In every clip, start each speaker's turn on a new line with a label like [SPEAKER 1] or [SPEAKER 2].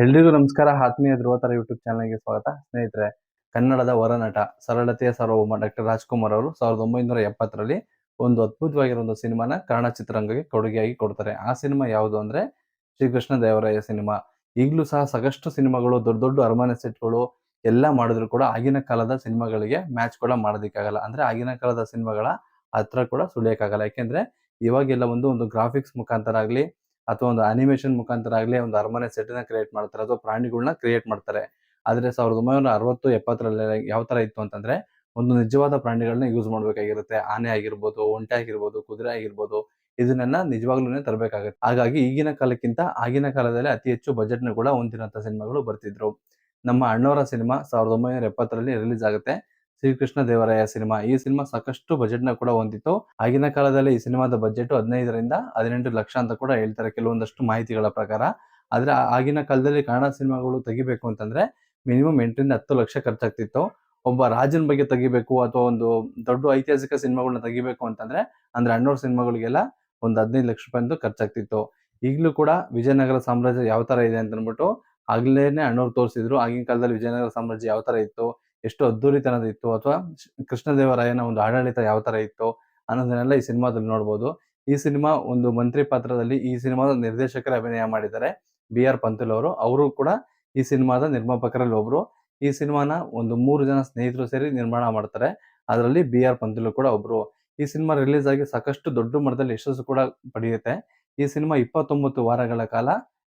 [SPEAKER 1] ಎಲ್ರಿಗೂ ನಮಸ್ಕಾರ. ಆತ್ಮೀಯ ಧ್ರುವತರ ಯೂಟ್ಯೂಬ್ ಚಾನಲ್ಗೆ ಸ್ವಾಗತ. ಸ್ನೇಹಿತರೆ, ಕನ್ನಡದ ಹೊರನಟ, ಸರಳತೆಯ ಸಾರ್ವಭೌಮ ಡಾಕ್ಟರ್ ರಾಜ್ಕುಮಾರ್ ಅವರು 1970ರಲ್ಲಿ ಒಂದು ಅದ್ಭುತವಾಗಿರೋ ಒಂದು ಸಿನಿಮಾನ ಕನ್ನಡ ಚಿತ್ರರಂಗಕ್ಕೆ ಕೊಡುಗೆಯಾಗಿ ಕೊಡ್ತಾರೆ. ಆ ಸಿನಿಮಾ ಯಾವುದು ಅಂದ್ರೆ ಶ್ರೀಕೃಷ್ಣ ದೇವರಾಯ ಸಿನಿಮಾ. ಈಗಲೂ ಸಹ ಸಾಕಷ್ಟು ಸಿನಿಮಾಗಳು, ದೊಡ್ಡ ದೊಡ್ಡ ಅರಮನೆ ಸೆಟ್ಗಳು ಎಲ್ಲ ಮಾಡಿದ್ರು ಕೂಡ ಆಗಿನ ಕಾಲದ ಸಿನಿಮಾಗಳಿಗೆ ಮ್ಯಾಚ್ ಕೂಡ ಮಾಡೋದಕ್ಕಾಗಲ್ಲ. ಅಂದ್ರೆ ಆಗಿನ ಕಾಲದ ಸಿನಿಮಾಗಳ ಹತ್ರ ಕೂಡ ಸುಳಿಯಕ್ಕಾಗಲ್ಲ. ಯಾಕೆಂದ್ರೆ ಇವಾಗೆಲ್ಲ ಒಂದು ಗ್ರಾಫಿಕ್ಸ್ ಮುಖಾಂತರ ಆಗ್ಲಿ ಅಥವಾ ಒಂದು ಅನಿಮೇಷನ್ ಮುಖಾಂತರ ಆಗ್ಲಿ ಒಂದು ಅರಮನೆ ಸೆಟ್ ನ ಕ್ರಿಯೇಟ್ ಮಾಡ್ತಾರೆ ಅಥವಾ ಪ್ರಾಣಿಗಳನ್ನ ಕ್ರಿಯೇಟ್ ಮಾಡ್ತಾರೆ. ಆದ್ರೆ 1960, 70ರಲ್ಲಿ ಯಾವ ತರ ಇತ್ತು ಅಂತಂದ್ರೆ ಒಂದು ನಿಜವಾದ ಪ್ರಾಣಿಗಳನ್ನ ಯೂಸ್ ಮಾಡ್ಬೇಕಾಗಿರುತ್ತೆ. ಆನೆ ಆಗಿರ್ಬೋದು, ಒಂಟೆ ಆಗಿರ್ಬೋದು, ಕುದುರೆ ಆಗಿರ್ಬೋದು, ಇದನ್ನೆಲ್ಲ ನಿಜವಾಗ್ಲೂ ತರಬೇಕಾಗುತ್ತೆ. ಹಾಗಾಗಿ ಈಗಿನ ಕಾಲಕ್ಕಿಂತ ಆಗಿನ ಕಾಲದಲ್ಲಿ ಅತಿ ಹೆಚ್ಚು ಬಜೆಟ್ ನ ಕೂಡ ಹೊಂದಿರುವಂತಹ ಸಿನಿಮಾಗಳು ಬರ್ತಿದ್ರು. ನಮ್ಮ ಅಣ್ಣವರ ಸಿನಿಮಾ 1970ರಲ್ಲಿ ರಿಲೀಸ್ ಆಗುತ್ತೆ, ಶ್ರೀಕೃಷ್ಣ ದೇವರಾಯ ಸಿನಿಮಾ. ಈ ಸಿನಿಮಾ ಸಾಕಷ್ಟು ಬಜೆಟ್ ನ ಕೂಡ ಹೊಂದಿತ್ತು. ಆಗಿನ ಕಾಲದಲ್ಲಿ ಈ ಸಿನಿಮಾದ ಬಜೆಟ್ 15ರಿಂದ 18 ಲಕ್ಷ ಅಂತ ಕೂಡ ಹೇಳ್ತಾರೆ ಕೆಲವೊಂದಷ್ಟು ಮಾಹಿತಿಗಳ ಪ್ರಕಾರ. ಆದ್ರೆ ಆಗಿನ ಕಾಲದಲ್ಲಿ ಕನ್ನಡ ಸಿನಿಮಾಗಳು ತೆಗಿಬೇಕು ಅಂತಂದ್ರೆ ಮಿನಿಮಮ್ 8ರಿಂದ 10 ಲಕ್ಷ ಖರ್ಚಾಗ್ತಿತ್ತು. ಒಬ್ಬ ರಾಜನ ಬಗ್ಗೆ ತೆಗಿಬೇಕು ಅಥವಾ ಒಂದು ದೊಡ್ಡ ಐತಿಹಾಸಿಕ ಸಿನಿಮಾಗಳನ್ನ ತೆಗಿಬೇಕು ಅಂತಂದ್ರೆ ಅಂದ್ರೆ ಅಣ್ಣವ್ರ ಸಿನಿಮಾಗಳಿಗೆಲ್ಲ ಒಂದು 15 ಲಕ್ಷ ರೂಪಾಯಿ ಅಂತೂ ಖರ್ಚಾಗ್ತಿತ್ತು. ಈಗಲೂ ಕೂಡ ವಿಜಯನಗರ ಸಾಮ್ರಾಜ್ಯ ಯಾವ ತರ ಇದೆ ಅಂತ ಅಂದ್ಬಿಟ್ಟು ಆಗ್ಲೇನೆ ಅಣ್ಣವ್ರು ತೋರಿಸಿದ್ರು. ಆಗಿನ ಕಾಲದಲ್ಲಿ ವಿಜಯನಗರ ಸಾಮ್ರಾಜ್ಯ ಯಾವ ತರ ಇತ್ತು, ಎಷ್ಟು ಅದ್ದೂರಿತನದ ಇತ್ತು, ಅಥವಾ ಕೃಷ್ಣದೇವರಾಯನ ಒಂದು ಆಡಳಿತ ಯಾವ ತರ ಇತ್ತು ಅನ್ನೋದನ್ನೆಲ್ಲ ಈ ಸಿನಿಮಾದಲ್ಲಿ ನೋಡ್ಬೋದು. ಈ ಸಿನಿಮಾ ಒಂದು ಮಂತ್ರಿ ಪಾತ್ರದಲ್ಲಿ ಈ ಸಿನಿಮಾದ ನಿರ್ದೇಶಕರ ಅಭಿನಯ ಮಾಡಿದ್ದಾರೆ ಬಿ.ಆರ್. ಪಂತುಲ್ ಅವರು. ಅವರು ಕೂಡ ಈ ಸಿನಿಮಾದ ನಿರ್ಮಾಪಕರಲ್ಲಿ ಒಬ್ರು. ಈ ಸಿನಿಮಾನ ಒಂದು 3 ಜನ ಸ್ನೇಹಿತರು ಸೇರಿ ನಿರ್ಮಾಣ ಮಾಡ್ತಾರೆ. ಅದರಲ್ಲಿ ಬಿ.ಆರ್. ಪಂತುಲ್ ಕೂಡ ಒಬ್ರು. ಈ ಸಿನಿಮಾ ರಿಲೀಸ್ ಆಗಿ ಸಾಕಷ್ಟು ದೊಡ್ಡ ಮಟ್ಟದಲ್ಲಿ ಯಶಸ್ಸು ಕೂಡ ಪಡೆಯುತ್ತೆ. ಈ ಸಿನಿಮಾ 29 ವಾರಗಳ ಕಾಲ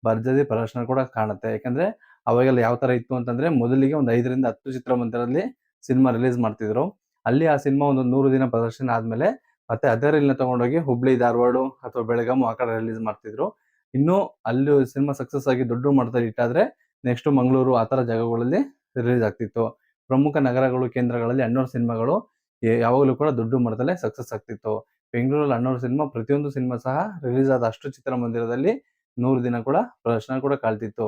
[SPEAKER 1] ಭರ್ಜರಿ ಪ್ರದರ್ಶನ ಕೂಡ ಕಾಣುತ್ತೆ. ಯಾಕಂದ್ರೆ ಅವಾಗೆಲ್ಲ ಯಾವ ತರ ಇತ್ತು ಅಂತಂದ್ರೆ ಮೊದಲಿಗೆ ಒಂದು 5ರಿಂದ 10 ಚಿತ್ರಮಂದಿರದಲ್ಲಿ ಸಿನಿಮಾ ರಿಲೀಸ್ ಮಾಡ್ತಿದ್ರು. ಅಲ್ಲಿ ಆ ಸಿನಿಮಾ ಒಂದು 100 ದಿನ ಪ್ರದರ್ಶನ ಆದ್ಮೇಲೆ ಮತ್ತೆ ಅದೇ ರೀಲ್ನ ತಗೊಂಡೋಗಿ ಹುಬ್ಳಿ, ಧಾರವಾಡ ಅಥವಾ ಬೆಳಗಾಂ ಆ ಕಡೆ ರಿಲೀಸ್ ಮಾಡ್ತಿದ್ರು. ಇನ್ನು ಅಲ್ಲಿ ಸಿನಿಮಾ ಸಕ್ಸಸ್ ಆಗಿ ದೊಡ್ಡ ಮಟ್ಟದಲ್ಲಿ ಇಟ್ಟಾದ್ರೆ ನೆಕ್ಸ್ಟ್ ಮಂಗಳೂರು ಆ ತರ ಜಾಗಗಳಲ್ಲಿ ರಿಲೀಸ್ ಆಗ್ತಿತ್ತು. ಪ್ರಮುಖ ನಗರಗಳು, ಕೇಂದ್ರಗಳಲ್ಲಿ ಅಣ್ಣವ್ರ ಸಿನಿಮಾಗಳು ಯಾವಾಗಲೂ ಕೂಡ ದೊಡ್ಡ ಮಟ್ಟದಲ್ಲೇ ಸಕ್ಸಸ್ ಆಗ್ತಿತ್ತು. ಬೆಂಗಳೂರಲ್ಲಿ ಅಣ್ಣವ್ರ ಸಿನಿಮಾ ಪ್ರತಿಯೊಂದು ಸಿನಿಮಾ ಸಹ ರಿಲೀಸ್ ಆದ ಅಷ್ಟು ಚಿತ್ರಮಂದಿರದಲ್ಲಿ 100 ದಿನ ಕೂಡ ಪ್ರದರ್ಶನ ಕೂಡ ಕಾಳ್ತಿತ್ತು.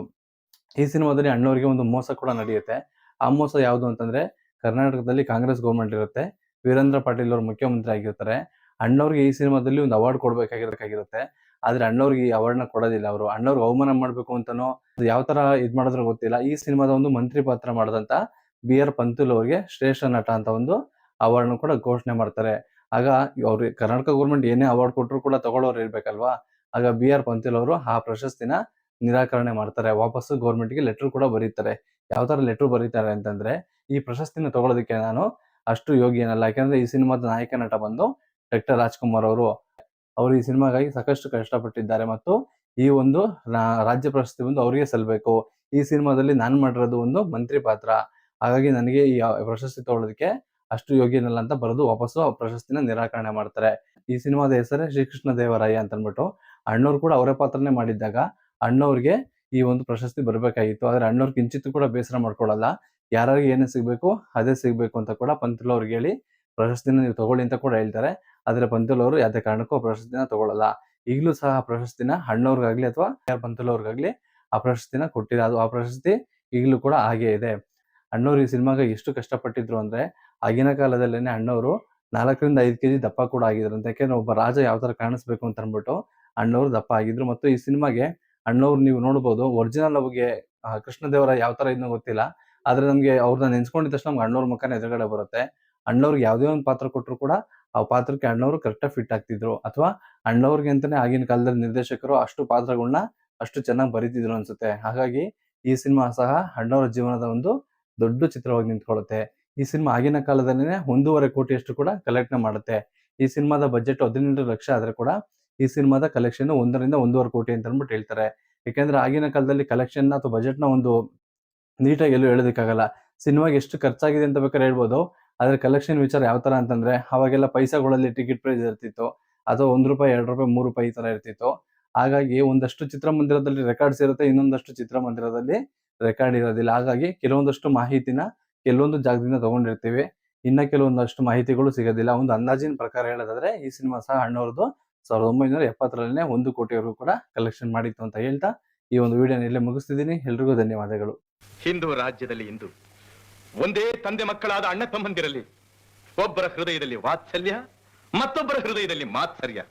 [SPEAKER 1] ಈ ಸಿನಿಮಾದಲ್ಲಿ ಅಣ್ಣವ್ರಿಗೆ ಒಂದು ಮೋಸ ಕೂಡ ನಡೆಯುತ್ತೆ. ಆ ಮೋಸ ಯಾವುದು ಅಂತಂದ್ರೆ ಕರ್ನಾಟಕದಲ್ಲಿ ಕಾಂಗ್ರೆಸ್ ಗೌರ್ಮೆಂಟ್ ಇರುತ್ತೆ. ವೀರೇಂದ್ರ ಪಾಟೀಲ್ ಅವರು ಮುಖ್ಯಮಂತ್ರಿ ಆಗಿರ್ತಾರೆ. ಅಣ್ಣವ್ರಿಗೆ ಈ ಸಿನಿಮಾದಲ್ಲಿ ಒಂದು ಅವಾರ್ಡ್ ಕೊಡ್ಬೇಕಾಗಿರುತ್ತೆ. ಆದ್ರೆ ಅಣ್ಣವ್ರಿಗೆ ಈ ಅವಾರ್ಡ್ ನ ಕೊಡೋದಿಲ್ಲ. ಅವರು ಅಣ್ಣವ್ರಿಗೆ ಅವಮಾನ ಮಾಡ್ಬೇಕು ಅಂತಾನೋ ಯಾವ ತರ ಇದ್ ಮಾಡಿದ್ರು ಗೊತ್ತಿಲ್ಲ, ಈ ಸಿನಿಮಾದ ಒಂದು ಮಂತ್ರಿ ಪಾತ್ರ ಮಾಡಿದಂತ ಬಿ.ಆರ್. ಪಂತುಲ್ ಅವರಿಗೆ ಶ್ರೇಷ್ಠ ನಟ ಅಂತ ಒಂದು ಅವಾರ್ಡ್ ಕೂಡ ಘೋಷಣೆ ಮಾಡ್ತಾರೆ. ಆಗ ಅವ್ರಿಗೆ ಕರ್ನಾಟಕ ಗೌರ್ಮೆಂಟ್ ಏನೇ ಅವಾರ್ಡ್ ಕೊಟ್ಟರು ಕೂಡ ತಗೊಳ್ಳೋರು ಇರ್ಬೇಕಲ್ವಾ. ಆಗ ಬಿ.ಆರ್. ಪಂತುಲ್ ಅವರು ಆ ಪ್ರಶಸ್ತಿನ ನಿರಾಕರಣೆ ಮಾಡ್ತಾರೆ. ವಾಪಸ್ಸು ಗೌರ್ಮೆಂಟ್ಗೆ ಲೆಟರ್ ಕೂಡ ಬರೀತಾರೆ. ಯಾವ ತರ ಲೆಟರ್ ಬರೀತಾರೆ ಅಂತಂದ್ರೆ, ಈ ಪ್ರಶಸ್ತಿನ ತಗೊಳ್ಳೋದಕ್ಕೆ ನಾನು ಅಷ್ಟು ಯೋಗ್ಯನಲ್ಲ. ಯಾಕಂದ್ರೆ ಈ ಸಿನಿಮಾದ ನಾಯಕ ನಟ ಬಂದು ಡಾಕ್ಟರ್ ರಾಜ್ಕುಮಾರ್ ಅವರು. ಅವರು ಈ ಸಿನಿಮಾಗಾಗಿ ಸಾಕಷ್ಟು ಕಷ್ಟಪಟ್ಟಿದ್ದಾರೆ ಮತ್ತು ಈ ಒಂದು ರಾಜ್ಯ ಪ್ರಶಸ್ತಿ ಬಂದು ಅವರಿಗೆ ಸಲ್ಲಬೇಕು. ಈ ಸಿನಿಮಾದಲ್ಲಿ ನಾನು ಮಾಡಿರೋದು ಒಂದು ಮಂತ್ರಿ ಪಾತ್ರ, ಹಾಗಾಗಿ ನನಗೆ ಈ ಪ್ರಶಸ್ತಿ ತಗೊಳ್ಳೋದಕ್ಕೆ ಅಷ್ಟು ಯೋಗ್ಯನಲ್ಲ ಅಂತ ಬರೆದು ವಾಪಸ್ಸು ಆ ಪ್ರಶಸ್ತಿನ ನಿರಾಕರಣೆ ಮಾಡ್ತಾರೆ. ಈ ಸಿನಿಮಾದ ಹೆಸರೇ ಶ್ರೀಕೃಷ್ಣ ದೇವರಾಯ ಅಂತ ಅಂದ್ಬಿಟ್ಟು. ಅಣ್ಣವ್ರು ಕೂಡ ಅವರೇ ಪಾತ್ರನೇ ಮಾಡಿದ್ದಾಗ ಅಣ್ಣವ್ರಿಗೆ ಈ ಒಂದು ಪ್ರಶಸ್ತಿ ಬರ್ಬೇಕಾಗಿತ್ತು. ಆದ್ರೆ ಅಣ್ಣವ್ರು ಕಿಂಚಿತ್ತು ಕೂಡ ಬೇಸರ ಮಾಡ್ಕೊಳ್ಳಲ್ಲ. ಯಾರಿಗೆ ಏನೇ ಸಿಗ್ಬೇಕು ಅದೇ ಸಿಗ್ಬೇಕು ಅಂತ ಕೂಡ ಪಂತುಲ್ ಅವ್ರಿಗೆ ಹೇಳಿ ಪ್ರಶಸ್ತಿನ ನೀವು ತಗೊಳ್ಳಿ ಅಂತ ಕೂಡ ಹೇಳ್ತಾರೆ. ಆದ್ರೆ ಪಂತುಲ್ ಅವರು ಯಾವುದೇ ಕಾರಣಕ್ಕೂ ಆ ಪ್ರಶಸ್ತಿನ ತಗೊಳ್ಳಲ್ಲ. ಈಗಲೂ ಸಹ ಆ ಪ್ರಶಸ್ತಿನ ಅಣ್ಣವ್ರಿಗಾಗ್ಲಿ ಅಥವಾ ಪಂತುಲ್ ಅವ್ರಿಗಾಗ್ಲಿ ಆ ಪ್ರಶಸ್ತಿನ ಕೊಟ್ಟಿಲ್ಲ. ಅದು ಆ ಪ್ರಶಸ್ತಿ ಈಗಲೂ ಕೂಡ ಹಾಗೆ ಇದೆ. ಅಣ್ಣವ್ರು ಈ ಸಿನಿಮಾಗೆ ಎಷ್ಟು ಕಷ್ಟಪಟ್ಟಿದ್ರು ಅಂದ್ರೆ ಆಗಿನ ಕಾಲದಲ್ಲೇನೆ ಅಣ್ಣವರು 4ರಿಂದ 5 ಕೆಜಿ ದಪ್ಪ ಕೂಡ ಆಗಿದ್ರಂತೆ. ಯಾಕೆಂದ್ರೆ ಒಬ್ಬ ರಾಜ ಯಾವ ತರ ಕಾಣಿಸ್ಬೇಕು ಅಂತ ಅಂದ್ಬಿಟ್ಟು ಅಣ್ಣವ್ರು ದಪ್ಪ ಆಗಿದ್ರು. ಮತ್ತು ಈ ಸಿನಿಮಾಗೆ ಅಣ್ಣವ್ರು ನೀವು ನೋಡ್ಬೋದು, ಒರಿಜಿನಲ್ ನಮಗೆ ಕೃಷ್ಣದೇವರಾಯ ಯಾವ ತರ ಇದ್ನೋ ಗೊತ್ತಿಲ್ಲ, ಆದ್ರೆ ನಮ್ಗೆ ಅವ್ರನ್ನ ನೆನ್ಸ್ಕೊಂಡಿದ ತಕ್ಷಣ ನಮ್ಗೆ ಅಣ್ಣವ್ರ ಮುಖಾನೇ ಎದುರುಗಡೆ ಬರುತ್ತೆ. ಅಣ್ಣವ್ರಿಗೆ ಯಾವುದೇ ಒಂದು ಪಾತ್ರ ಕೊಟ್ಟರು ಕೂಡ ಆ ಪಾತ್ರಕ್ಕೆ ಅಣ್ಣವ್ರು ಕರೆಕ್ಟಾಗಿ ಫಿಟ್ ಆಗ್ತಿದ್ರು. ಅಥವಾ ಅಣ್ಣವ್ರಿಗೆ ಅಂತಾನೆ ಆಗಿನ ಕಾಲದಲ್ಲಿ ನಿರ್ದೇಶಕರು ಅಷ್ಟು ಪಾತ್ರಗಳನ್ನ ಅಷ್ಟು ಚೆನ್ನಾಗಿ ಬರೀತಿದ್ರು ಅನ್ಸುತ್ತೆ. ಹಾಗಾಗಿ ಈ ಸಿನಿಮಾ ಸಹ ಅಣ್ಣವ್ರ ಜೀವನದ ಒಂದು ದೊಡ್ಡ ಚಿತ್ರವಾಗಿ ನಿಂತ್ಕೊಳ್ಳುತ್ತೆ. ಈ ಸಿನಿಮಾ ಆಗಿನ ಕಾಲದಲ್ಲಿನೇ 1.5 ಕೋಟಿಯಷ್ಟು ಕೂಡ ಕಲೆಕ್ಟ್ ಮಾಡುತ್ತೆ. ಈ ಸಿನಿಮಾದ ಬಜೆಟ್ 18 ಲಕ್ಷ ಆದ್ರೆ ಕೂಡ ಈ ಸಿನಿಮಾದ ಕಲೆಕ್ಷನ್ 1ರಿಂದ 1.5 ಕೋಟಿ ಅಂತ ಅಂದ್ಬಿಟ್ಟು ಹೇಳ್ತಾರೆ. ಯಾಕಂದ್ರೆ ಆಗಿನ ಕಾಲದಲ್ಲಿ ಕಲೆಕ್ಷನ್ ಅಥವಾ ಬಜೆಟ್ ನ ಒಂದು ನೀಟಾಗಿ ಎಲ್ಲೂ ಹೇಳೋದಕ್ಕಾಗಲ್ಲ. ಸಿನಿಮಾಗೆ ಎಷ್ಟು ಖರ್ಚಾಗಿದೆ ಅಂತ ಬೇಕಾದ್ರೆ ಹೇಳ್ಬೋದು, ಆದ್ರೆ ಕಲೆಕ್ಷನ್ ವಿಚಾರ ಯಾವ ತರ ಅಂತಂದ್ರೆ ಅವಾಗೆಲ್ಲ ಪೈಸಾಗಳಲ್ಲಿ ಟಿಕೆಟ್ ಪ್ರೈಸ್ ಇರ್ತಿತ್ತು, ಅಥವಾ ₹1, ₹2, ₹3 ಈ ತರ ಇರ್ತಿತ್ತು. ಹಾಗಾಗಿ ಒಂದಷ್ಟು ಚಿತ್ರಮಂದಿರದಲ್ಲಿ ರೆಕಾರ್ಡ್ಸ್ ಇರುತ್ತೆ, ಇನ್ನೊಂದಷ್ಟು ಚಿತ್ರಮಂದಿರದಲ್ಲಿ ರೆಕಾರ್ಡ್ ಇರೋದಿಲ್ಲ. ಹಾಗಾಗಿ ಕೆಲವೊಂದಷ್ಟು ಮಾಹಿತಿನ ಕೆಲವೊಂದು ಜಾಗದಿಂದ ತಗೊಂಡಿರ್ತೀವಿ, ಇನ್ನ ಕೆಲವೊಂದಷ್ಟು ಮಾಹಿತಿಗಳು ಸಿಗೋದಿಲ್ಲ. ಒಂದು ಅಂದಾಜಿನ ಪ್ರಕಾರ ಹೇಳೋದಾದ್ರೆ ಈ ಸಿನಿಮಾ ಸಹ ಅಣ್ಣವ್ರದ್ದು 1970ರಲ್ಲೇ 1 ಕೋಟಿವರೆಗೂ ಕೂಡ ಕಲೆಕ್ಷನ್ ಮಾಡಿತ್ತು ಅಂತ ಹೇಳ್ತಾ ಈ ಒಂದು ವಿಡಿಯೋನ ಇಲ್ಲೇ ಮುಗಿಸ್ತಿದ್ದೀನಿ. ಎಲ್ರಿಗೂ ಧನ್ಯವಾದಗಳು.
[SPEAKER 2] ಹಿಂದೂ ರಾಜ್ಯದಲ್ಲಿ ಇಂದು ಒಂದೇ ತಂದೆ ಮಕ್ಕಳಾದ ಅಣ್ಣ ತಮ್ಮಂದಿರಲ್ಲಿ ಒಬ್ಬರ ಹೃದಯದಲ್ಲಿ ವಾತ್ಸಲ್ಯ, ಮತ್ತೊಬ್ಬರ ಹೃದಯದಲ್ಲಿ ಮಾತ್ಸರ್ಯ.